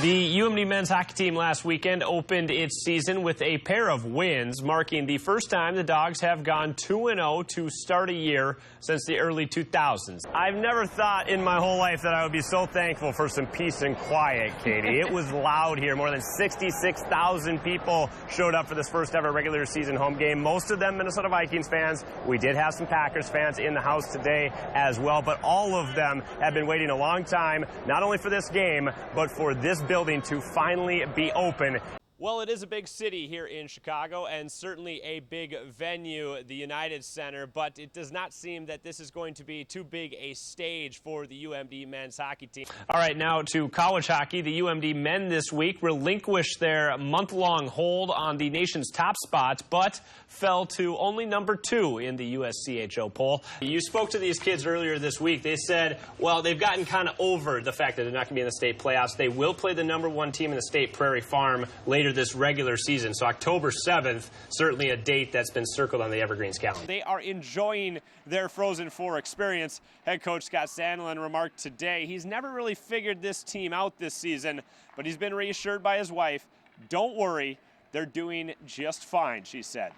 The UMD men's hockey team last weekend opened its season with a pair of wins, marking the first time the Dogs have gone 2-0 to start a year since the early 2000s. I've never thought in my whole life that I would be so thankful for some peace and quiet, Katie. It was loud here. More than 66,000 people showed up for this first ever regular season home game. Most of them Minnesota Vikings fans. We did have some Packers fans in the house today as well, but all of them have been waiting a long time, not only for this game, but for this building to finally be open. Well, it is a big city here in Chicago and certainly a big venue, the United Center, but it does not seem that this is going to be too big a stage for the UMD men's hockey team. All right, now to college hockey. The UMD men this week relinquished their month-long hold on the nation's top spot, but fell to only number 2 in the USCHO poll. You spoke to these kids earlier this week. They said, well, they've gotten kind of over the fact that they're not going to be in the state playoffs. They will play the number 1 team in the state, Prairie Farm, later this regular season. So October 7th, certainly a date that's been circled on the Evergreens calendar. They are enjoying their Frozen Four experience. Head coach Scott Sandlin remarked today he's never really figured this team out this season, but he's been reassured by his wife. Don't worry, they're doing just fine, she said.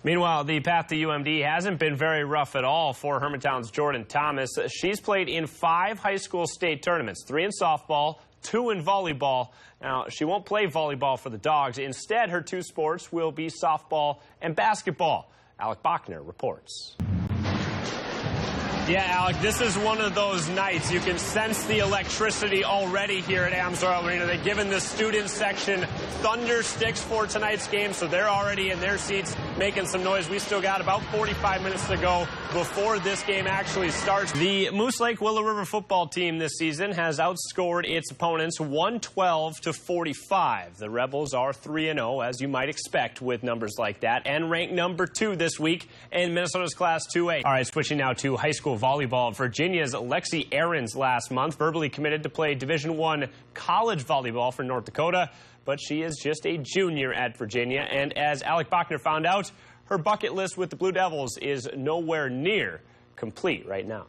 Meanwhile, the path to UMD hasn't been very rough at all for Hermantown's Jordan Thomas. She's played in 5 high school state tournaments, 3 in softball, 2 in volleyball. Now, she won't play volleyball for the Dogs. Instead, her 2 sports will be softball and basketball. Alec Bachner reports. Yeah, Alec, this is one of those nights. You can sense the electricity already here at Amsoil Arena. They've given the student section thunder sticks for tonight's game, so they're already in their seats making some noise. We still got about 45 minutes to go before this game actually starts. The Moose Lake Willow River football team this season has outscored its opponents 112 to 45. The Rebels are 3-0, as you might expect with numbers like that, and ranked number 2 this week in Minnesota's Class 2A. All right, switching now to high school volleyball. Virginia's Lexi Ahrens last month verbally committed to play Division I college volleyball for North Dakota, but she is just a junior at Virginia, and as Alec Bachner found out, her bucket list with the Blue Devils is nowhere near complete right now.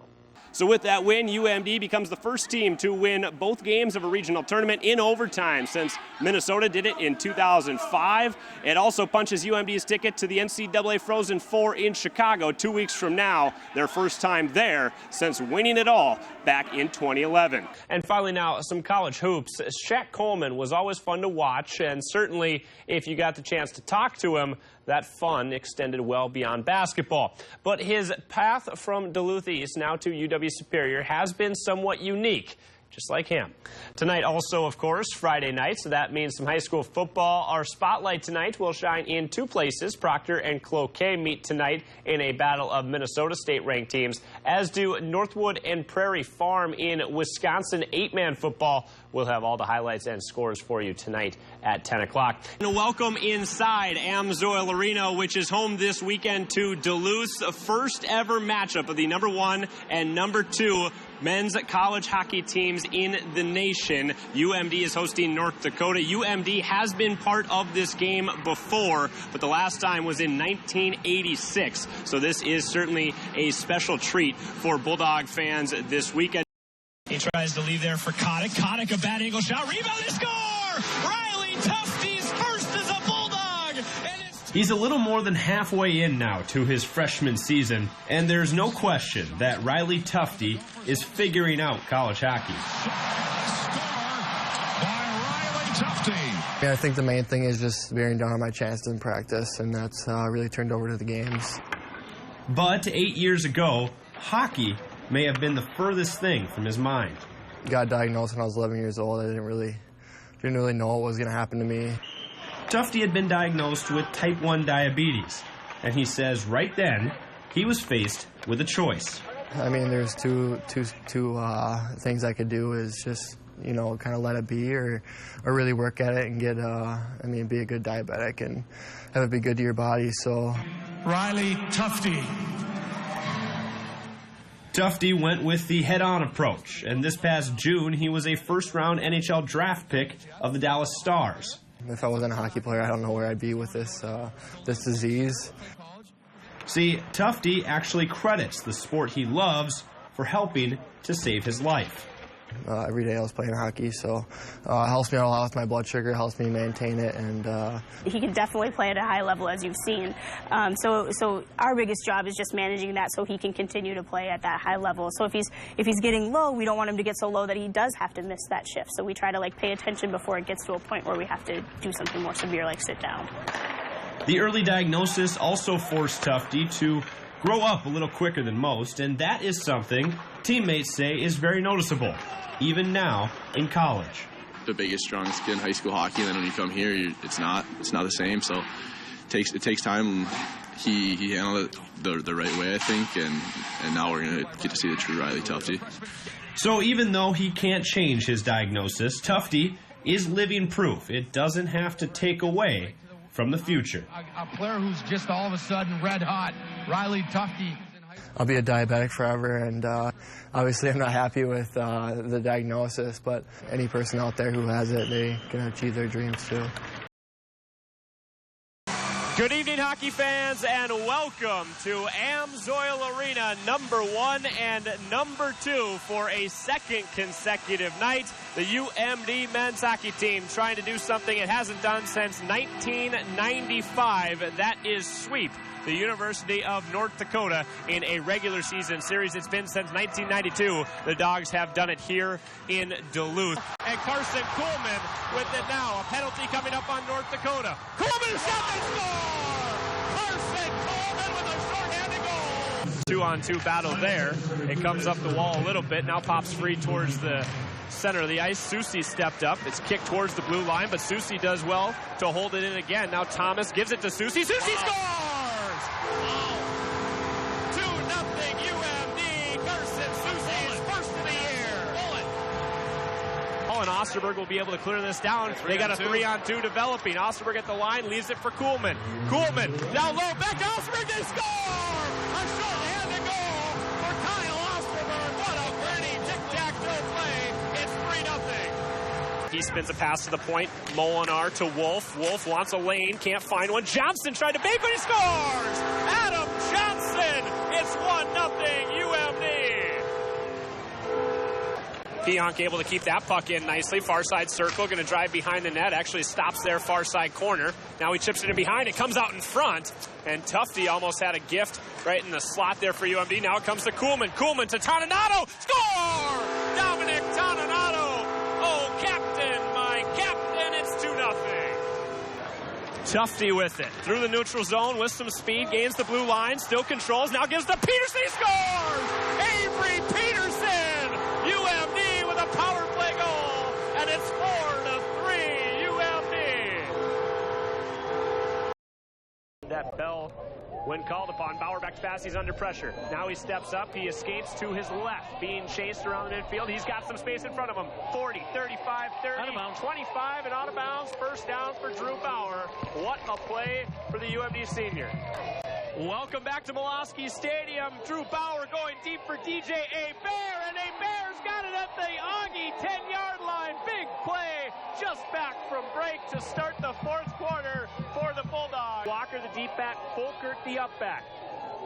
So with that win, UMD becomes the first team to win both games of a regional tournament in overtime since Minnesota did it in 2005. It also punches UMD's ticket to the NCAA Frozen Four in Chicago 2 weeks from now, their first time there since winning it all back in 2011. And finally now, some college hoops. Shaq Coleman was always fun to watch, and certainly if you got the chance to talk to him, that fun extended well beyond basketball. But his path from Duluth East now to UW Superior has been somewhat unique, just like him. Tonight also, of course, Friday night, so that means some high school football. Our spotlight tonight will shine in 2 places. Proctor and Cloquet meet tonight in a battle of Minnesota state-ranked teams, as do Northwood and Prairie Farm in Wisconsin 8-man football. We'll have all the highlights and scores for you tonight at 10 o'clock. And welcome inside Amsoil Arena, which is home this weekend to Duluth's first ever matchup of the number 1 and number 2 men's college hockey teams in the nation. UMD is hosting North Dakota. UMD has been part of this game before, but the last time was in 1986. So this is certainly a special treat for Bulldog fans this weekend. He tries to leave there for Kotick. Kotick, a bad angle shot. Rebound and score! Riley Tufte's first as a Bulldog! He's a little more than halfway in now to his freshman season, and there's no question that Riley Tufte is figuring out college hockey. Score by Riley Tufte. Yeah, I think the main thing is just bearing down on my chances in practice, and that's really turned over to the games. But 8 years ago, hockey may have been the furthest thing from his mind. Got diagnosed when I was 11 years old. I didn't really know what was going to happen to me. Tufte had been diagnosed with type 1 diabetes, and he says right then he was faced with a choice. I mean, there's two things I could do is just, kind of let it be or really work at it and get, be a good diabetic and have it be good to your body. So Riley Tufte. Tufte went with the head-on approach, and this past June, he was a first-round NHL draft pick of the Dallas Stars. If I wasn't a hockey player, I don't know where I'd be with this disease. See, Tufte actually credits the sport he loves for helping to save his life. every day I was playing hockey. So it helps me out a lot with my blood sugar, helps me maintain it. And he can definitely play at a high level, as you've seen. So our biggest job is just managing that so he can continue to play at that high level. So if he's getting low, we don't want him to get so low that he does have to miss that shift. So we try to pay attention before it gets to a point where we have to do something more severe like sit down. The early diagnosis also forced Tufte to grow up a little quicker than most, and that is something teammates say is very noticeable, even now in college. The biggest, strongest kid in high school hockey, and then when you come here, it's not the same. So it takes time. He handled it the right way, I think, and now we're going to get to see the true Riley Tufte. So even though he can't change his diagnosis, Tufte is living proof it doesn't have to take away from the future. A player who's just all of a sudden red hot, Riley Tufte. I'll be a diabetic forever, and obviously I'm not happy with the diagnosis, but any person out there who has it, they can achieve their dreams too. Good evening, hockey fans, and welcome to AMSOIL Arena #1 and #2 for a second consecutive night. The UMD men's hockey team trying to do something it hasn't done since 1995. That is sweep the University of North Dakota in a regular season series. It's been since 1992. The Dogs have done it here in Duluth. And Carson Coleman with it now. A penalty coming up on North Dakota. Coleman shot and score! Carson Coleman with a short-handed goal. 2-on-2 battle there. It comes up the wall a little bit. Now pops free towards the center of the ice. Susi stepped up. It's kicked towards the blue line, but Susi does well to hold it in again. Now Thomas gives it to Susi. Susi scores! 2-0 UMD. Carson Susi is first of the year. And Osterberg will be able to clear this down. They got a 3-on-2 developing. Osterberg at the line, leaves it for Kuhlman. Kuhlman down low, back to Osterberg, they score! A short-handed goal for Kyle Osterberg. What a pretty tic-tac-toe play. It's 3-0. He spins a pass to the point. Molinar to Wolf. Wolf wants a lane, can't find one. Johnson tried to bait, but he scores! Adam Johnson! It's 1-0 UMD. Pionk able to keep that puck in nicely. Far side circle, going to drive behind the net. Actually stops there, far side corner. Now he chips it in behind. It comes out in front. And Tufte almost had a gift right in the slot there for UMD. Now it comes to Kuhlman. Kuhlman to Toninato. Score! Dominic Toninato. Oh, captain, my captain. It's 2-0. Tufte with it. Through the neutral zone with some speed. Gains the blue line. Still controls. Now gives to Peterson. He scores! Avery Peterson! UMD with a power play goal, and it's 4-3 UMD. That bell when called upon. Bauerbach's pass, he's under pressure. Now he steps up, he escapes to his left, being chased around the midfield. He's got some space in front of him. 40, 35, 30, 25, and out of bounds. First down for Drew Bauer. What a play for the UMD senior. Welcome back to Molosky Stadium. Drew Bauer going deep for DJ Hebert, and Hebert's got it at the Augie 10-yard line. Big play just back from break to start the fourth quarter for the Bulldogs. Walker the deep back, Folkert the up back.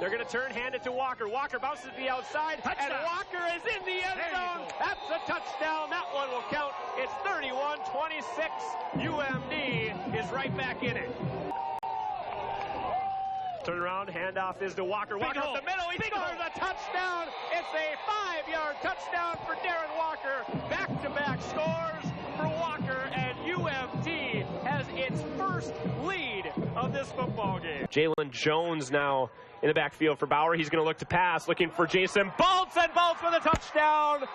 They're going to turn, hand it to Walker. Walker bounces to the outside, touchdown. And Walker is in the end zone. That's a touchdown. That one will count. It's 31-26. UMD is right back in it. Turn around, handoff is to Walker. Walker up the middle, he scores a touchdown. It's a 5-yard touchdown for Darren Walker. Back-to-back scores for Walker, and UMD has its first lead of this football game. Jalen Jones now in the backfield for Bauer. He's going to look to pass, looking for Jason Baltz, and Baltz with a touchdown.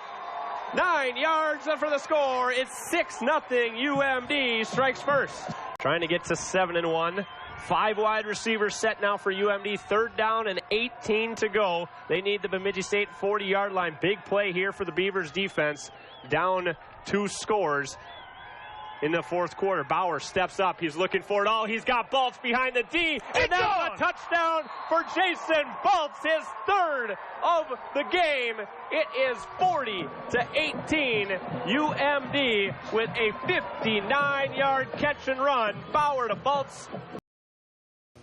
9 yards for the score. It's 6-0. UMD strikes first. Trying to get to 7-1. 5 wide receivers set now for UMD. 3rd down and 18 to go. They need the Bemidji State 40-yard line. Big play here for the Beavers defense. Down 2 scores in the fourth quarter. Bauer steps up. He's looking for it all. He's got Baltz behind the D. And that's a touchdown for Jason Baltz, his 3rd of the game. It is 40-18. UMD with a 59-yard catch and run. Bauer to Baltz.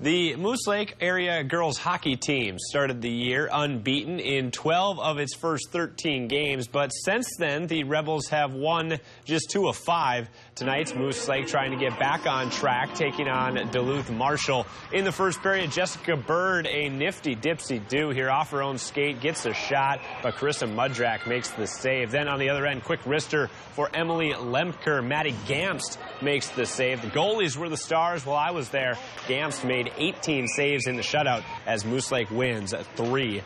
The Moose Lake area girls hockey team started the year unbeaten in 12 of its first 13 games, but since then the Rebels have won just 2 of 5. Tonight's Moose Lake trying to get back on track, taking on Duluth Marshall. In the first period, Jessica Bird, a nifty dipsy-do here off her own skate, gets a shot, but Carissa Mudrak makes the save. Then on the other end, quick wrister for Emily Lemker. Maddie Gamst makes the save. The goalies were the stars while I was there. Gamst made 18 saves in the shutout as Moose Lake wins 3-0.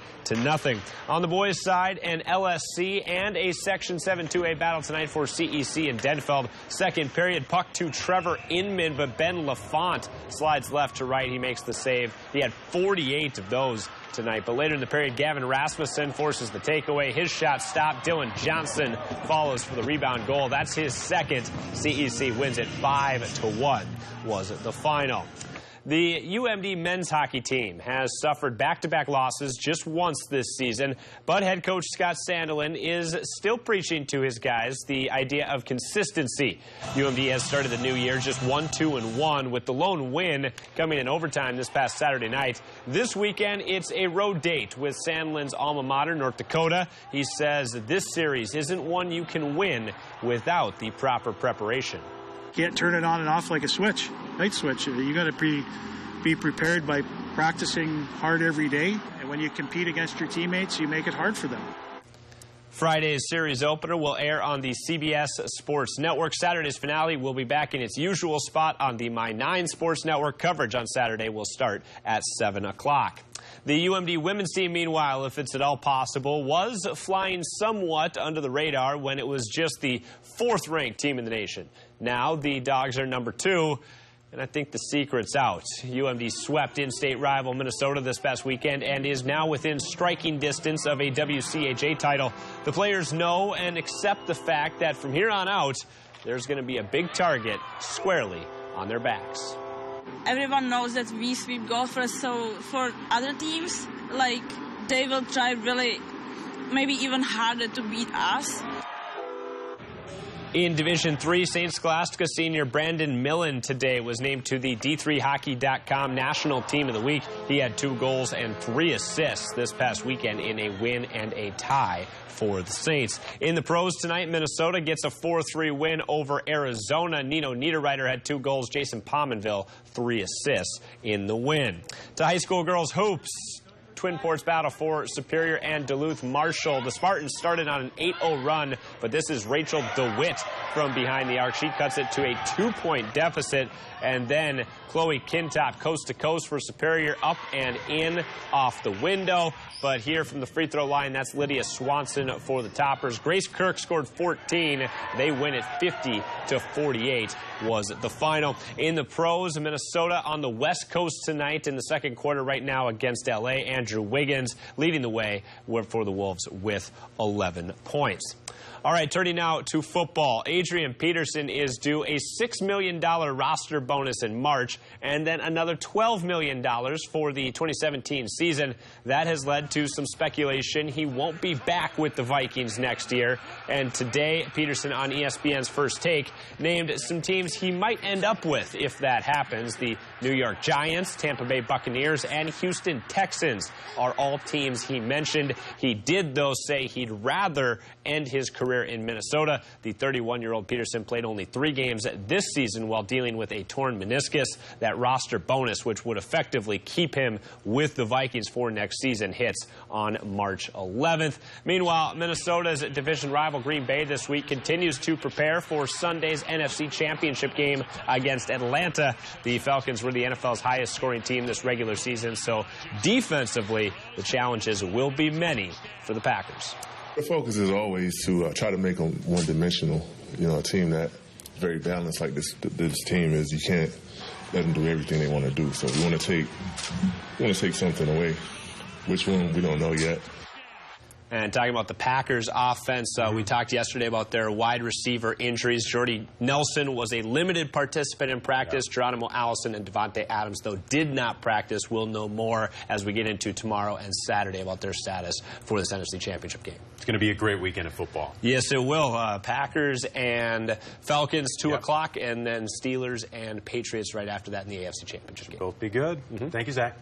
On the boys' side, an LSC and a Section 7 2A battle tonight for CEC in Denfeld. Second period, puck to Trevor Inman, but Ben Lafont slides left to right. He makes the save. He had 48 of those tonight. But later in the period, Gavin Rasmussen forces the takeaway. His shot stopped. Dylan Johnson follows for the rebound goal. That's his second. CEC wins it 5-1 was the final. The UMD men's hockey team has suffered back-to-back losses just once this season, but head coach Scott Sandelin is still preaching to his guys the idea of consistency. UMD has started the new year just 1-2-1 with the lone win coming in overtime this past Saturday night. This weekend, it's a road date with Sandelin's alma mater, North Dakota. He says this series isn't one you can win without the proper preparation. Can't turn it on and off like a switch, light switch. You got to be prepared by practicing hard every day. And when you compete against your teammates, you make it hard for them. Friday's series opener will air on the CBS Sports Network. Saturday's finale will be back in its usual spot on the My9 Sports Network. Coverage on Saturday will start at 7 o'clock. The UMD women's team, meanwhile, if it's at all possible, was flying somewhat under the radar when it was just the 4th-ranked team in the nation. Now the Dogs are number 2, and I think the secret's out. UMD swept in-state rival Minnesota this past weekend and is now within striking distance of a WCHA title. The players know and accept the fact that from here on out, there's going to be a big target squarely on their backs. Everyone knows that we sweep golfers, so for other teams, like, they will try really, maybe even harder to beat us. In Division III, St. Scholastica senior Brandon Millen today was named to the D3Hockey.com National Team of the Week. He had 2 goals and 3 assists this past weekend in a win and a tie for the Saints. In the pros tonight, Minnesota gets a 4-3 win over Arizona. Nino Niederreiter had 2 goals. Jason Pominville, 3 assists in the win. To high school girls hoops. Twin Ports battle for Superior and Duluth Marshall. The Spartans started on an 8-0 run, but this is Rachel DeWitt from behind the arc. She cuts it to a 2-point deficit, and then Chloe Kintop coast to coast for Superior, up and in off the window. But here from the free throw line, that's Lydia Swanson for the Toppers. Grace Kirk scored 14. They win it 50-48 was the final. In the pros, Minnesota on the West Coast tonight in the second quarter right now against LA. Andrew Wiggins leading the way for the Wolves with 11 points. All right, turning now to football. Adrian Peterson is due a $6 million roster bonus in March and then another $12 million for the 2017 season. That has led to some speculation he won't be back with the Vikings next year. And today, Peterson on ESPN's First Take named some teams he might end up with if that happens. The New York Giants, Tampa Bay Buccaneers, and Houston Texans are all teams he mentioned. He did, though, say he'd rather end his career in Minnesota. The 31-year-old Peterson played only 3 games this season while dealing with a torn meniscus. That roster bonus, which would effectively keep him with the Vikings for next season, hits on March 11th. Meanwhile, Minnesota's division rival Green Bay this week continues to prepare for Sunday's NFC Championship game against Atlanta. The Falcons were the NFL's highest scoring team this regular season, so defensively, the challenges will be many for the Packers. The focus is always to try to make them one-dimensional. You know, a team that very balanced like this team is. You can't let them do everything they want to do. So we want to take something away. Which one, we don't know yet. And talking about the Packers offense, we talked yesterday about their wide receiver injuries. Jordy Nelson was a limited participant in practice. Geronimo Allison and Devontae Adams, though, did not practice. We'll know more as we get into tomorrow and Saturday about their status for this NFC Championship game. It's going to be a great weekend of football. Yes, it will. Packers and Falcons, 2 o'clock, and then Steelers and Patriots right after that in the AFC Championship game. Both be good. Thank you, Zach.